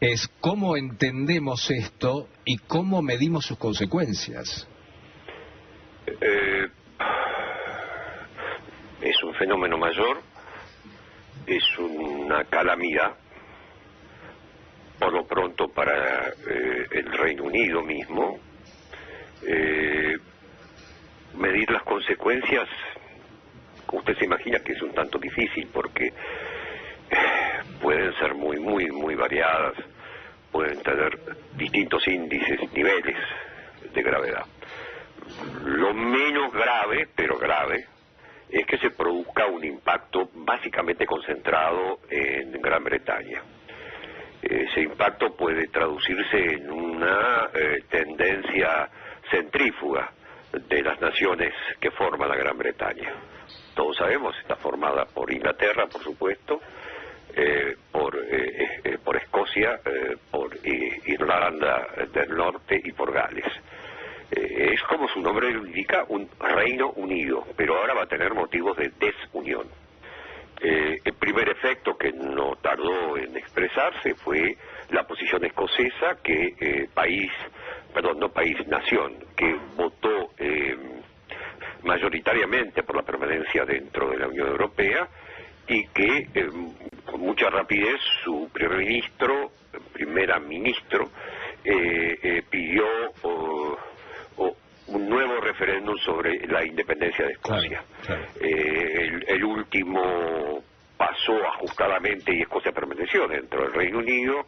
es cómo entendemos esto y cómo medimos sus consecuencias. Es un fenómeno mayor, es una calamidad, por lo pronto para el Reino Unido mismo. Medir las consecuencias, usted se imagina que es un tanto difícil porque pueden ser muy variadas, pueden tener distintos índices, niveles de gravedad. Lo menos grave, pero grave, es que se produzca un impacto básicamente concentrado en Gran Bretaña. Ese impacto puede traducirse en una tendencia centrífuga de las naciones que forman la Gran Bretaña. Todos sabemos, está formada por Inglaterra, por supuesto, por Escocia, por Irlanda del Norte y por Gales. Es como su nombre lo indica, un Reino Unido, pero ahora va a tener motivos de desunión. El primer efecto que no tardó en expresarse fue la posición escocesa que nación, que votó mayoritariamente por la permanencia dentro de la Unión Europea y que con mucha rapidez su primera ministro pidió un nuevo referéndum sobre la independencia de Escocia. Claro. El último pasó ajustadamente y Escocia permaneció dentro del Reino Unido.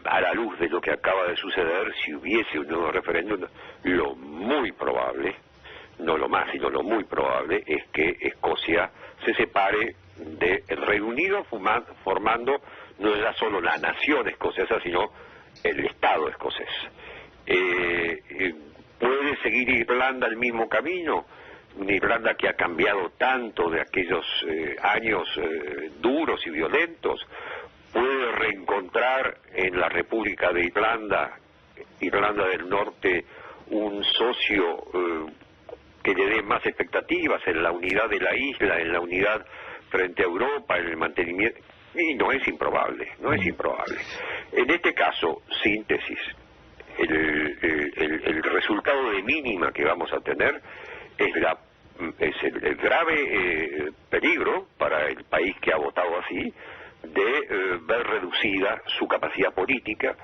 A la luz de lo que acaba de suceder, si hubiese un nuevo referéndum, lo muy probable, no lo más, sino lo muy probable, es que Escocia se separe del Reino Unido formando no ya solo la nación escocesa, sino el Estado escocés. ¿Puede seguir Irlanda el mismo camino? Una Irlanda que ha cambiado tanto de aquellos años duros y violentos. ¿Puede reencontrar en la República de Irlanda del Norte, un socio que le dé más expectativas en la unidad de la isla, en la unidad frente a Europa, en el mantenimiento? Y no es improbable. En este caso, síntesis, el resultado de mínima que vamos a tener es el grave peligro para el país que ha votado así de ver reducida su capacidad política,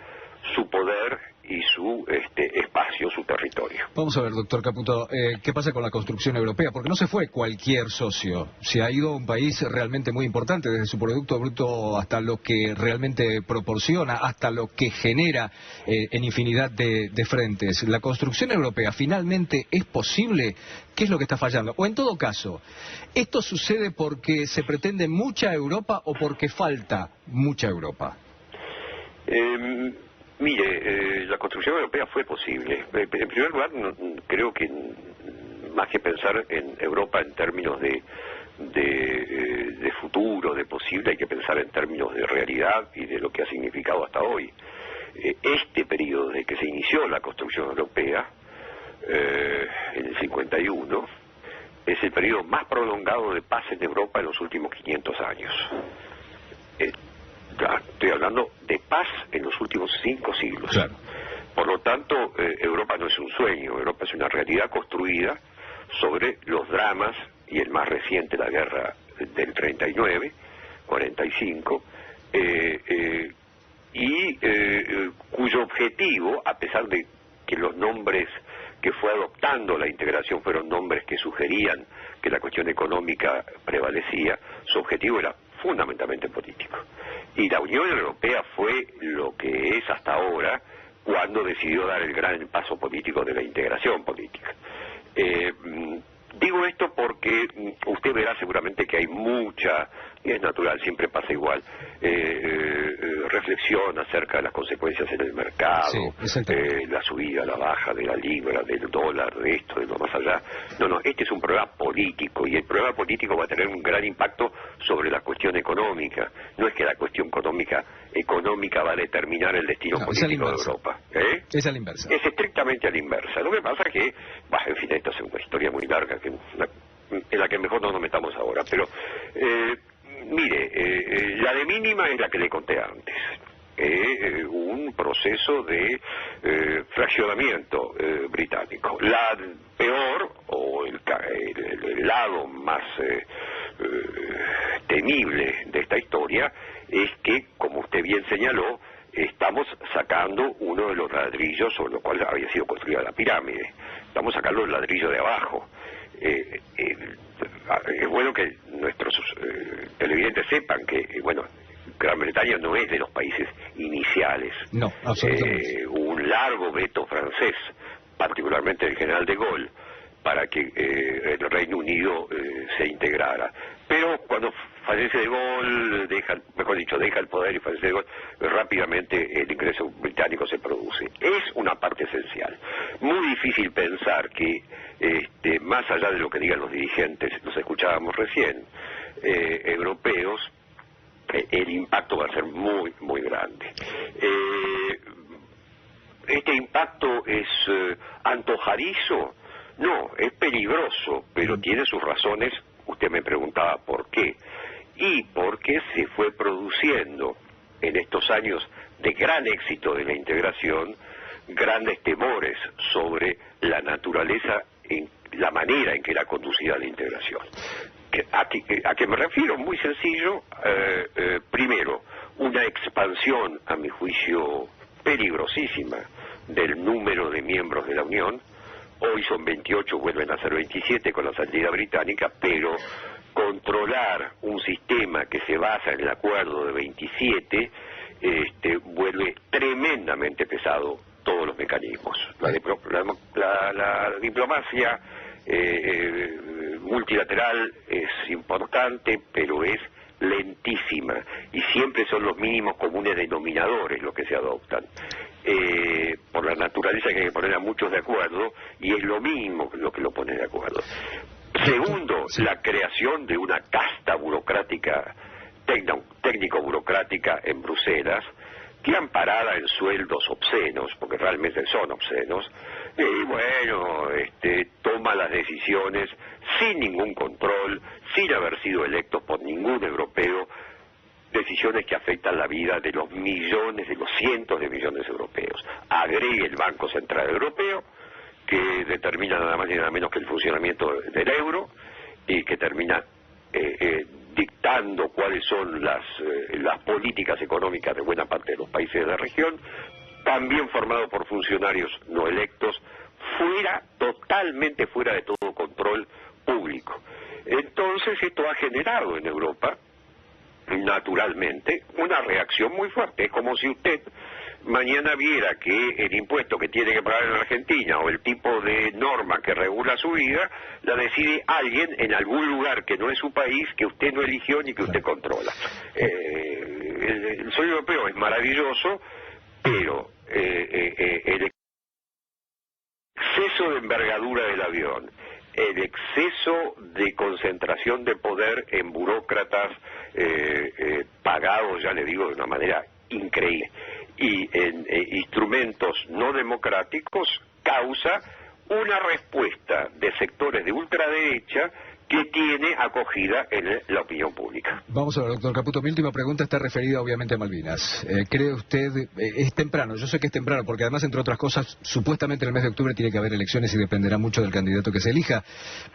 su poder y su espacio, su territorio. Vamos a ver, doctor Caputo, ¿qué pasa con la construcción europea? Porque no se fue cualquier socio, se ha ido a un país realmente muy importante, desde su Producto Bruto hasta lo que realmente proporciona, hasta lo que genera en infinidad de frentes. ¿La construcción europea finalmente es posible? ¿Qué es lo que está fallando? O en todo caso, ¿esto sucede porque se pretende mucha Europa o porque falta mucha Europa? Mire, la construcción europea fue posible. En primer lugar, creo que más que pensar en Europa en términos de futuro, de posible, hay que pensar en términos de realidad y de lo que ha significado hasta hoy. Este periodo de que se inició la construcción europea, en el 51, es el periodo más prolongado de paz en Europa en los últimos 500 años. Estoy hablando de paz en los últimos 5 siglos. Claro. Por lo tanto, Europa no es un sueño, Europa es una realidad construida sobre los dramas, y el más reciente, la guerra del 39, 45, cuyo objetivo, a pesar de que los nombres que fue adoptando la integración fueron nombres que sugerían que la cuestión económica prevalecía, su objetivo era fundamentalmente político. Y la Unión Europea fue lo que es hasta ahora cuando decidió dar el gran paso político de la integración política. Digo esto porque usted verá seguramente que hay mucha, y es natural, siempre pasa igual, reflexión acerca de las consecuencias en el mercado, sí, la subida, la baja de la libra, del dólar, de esto, de lo más allá. No, este es un problema político, y el problema político va a tener un gran impacto sobre la cuestión económica. No es que la cuestión económica va a determinar el destino político de Europa. Es a la inversa. Es estrictamente a la inversa. Lo que pasa es que, en fin, esta es una historia muy larga en la que mejor no nos metamos ahora, pero Mire, la de mínima es la que le conté antes. Un proceso de fraccionamiento británico. La peor, o el lado más temible de esta historia, es que, como usted bien señaló, estamos sacando uno de los ladrillos sobre los cuales había sido construida la pirámide. Estamos sacando el ladrillo de abajo. Es bueno que nuestros televidentes sepan que, bueno, Gran Bretaña no es de los países iniciales. No, absolutamente. Un largo veto francés, particularmente del general de Gaulle, para que el Reino Unido se integrara. Pero cuando fallece de Gaulle, deja el poder y fallece de Gaulle, rápidamente el ingreso británico se produce. Es una parte esencial. Muy difícil pensar que, más allá de lo que digan los dirigentes, los escuchábamos recién, europeos, el impacto va a ser muy, muy grande. ¿Este impacto es antojadizo? No, es peligroso, pero tiene sus razones. Usted me preguntaba por qué. Y porque se fue produciendo en estos años de gran éxito de la integración grandes temores sobre la naturaleza, la manera en que era conducida la integración. ¿A qué me refiero? Muy sencillo. Primero, una expansión, a mi juicio, peligrosísima del número de miembros de la Unión. Hoy son 28, vuelven a ser 27 con la salida británica, pero controlar un sistema que se basa en el acuerdo de 27 vuelve tremendamente pesado todos los mecanismos. La diplomacia multilateral es importante, pero es lentísima y siempre son los mínimos comunes denominadores los que se adoptan. Por la naturaleza que hay que poner a muchos de acuerdo, y es lo mínimo lo que lo pone de acuerdo. Segundo, la creación de una casta burocrática, técnico-burocrática en Bruselas, que amparada en sueldos obscenos, porque realmente son obscenos, y bueno, toma las decisiones sin ningún control, sin haber sido electos por ningún europeo, decisiones que afectan la vida de los millones, de los cientos de millones de europeos. Agregue el Banco Central Europeo, que determina nada más y nada menos que el funcionamiento del euro, y que termina dictando cuáles son las políticas económicas de buena parte de los países de la región, también formado por funcionarios no electos, totalmente fuera de todo control público. Entonces esto ha generado en Europa, naturalmente, una reacción muy fuerte. Es como si usted mañana viera que el impuesto que tiene que pagar en Argentina o el tipo de norma que regula su vida la decide alguien en algún lugar que no es su país, que usted no eligió ni que usted controla. El sueño europeo es maravilloso, pero el exceso de envergadura del avión, el exceso de concentración de poder en burócratas pagados, ya le digo, de una manera increíble, y en instrumentos no democráticos, causa una respuesta de sectores de ultraderecha que tiene acogida en la opinión pública. Vamos a ver, doctor Caputo, mi última pregunta está referida obviamente a Malvinas. ¿Cree usted, es temprano, yo sé que es temprano, porque además, entre otras cosas, supuestamente en el mes de octubre tiene que haber elecciones y dependerá mucho del candidato que se elija,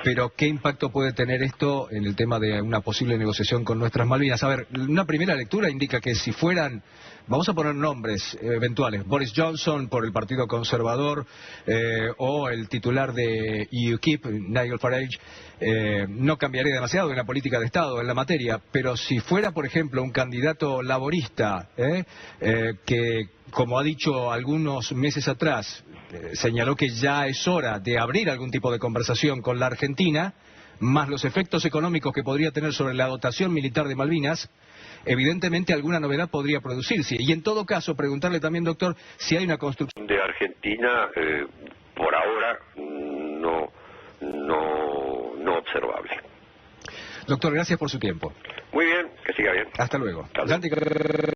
pero ¿qué impacto puede tener esto en el tema de una posible negociación con nuestras Malvinas? A ver, una primera lectura indica que si fueran, vamos a poner nombres eventuales, Boris Johnson por el Partido Conservador o el titular de UKIP, Nigel Farage, no cambiaría demasiado en la política de Estado, en la materia, pero si fuera, por ejemplo, un candidato laborista que, como ha dicho algunos meses atrás, señaló que ya es hora de abrir algún tipo de conversación con la Argentina, más los efectos económicos que podría tener sobre la dotación militar de Malvinas, evidentemente alguna novedad podría producirse. Y en todo caso, preguntarle también, doctor, si hay una construcción de Argentina, por ahora no observable. Doctor, gracias por su tiempo. Muy bien, que siga bien. Hasta luego. Hasta luego.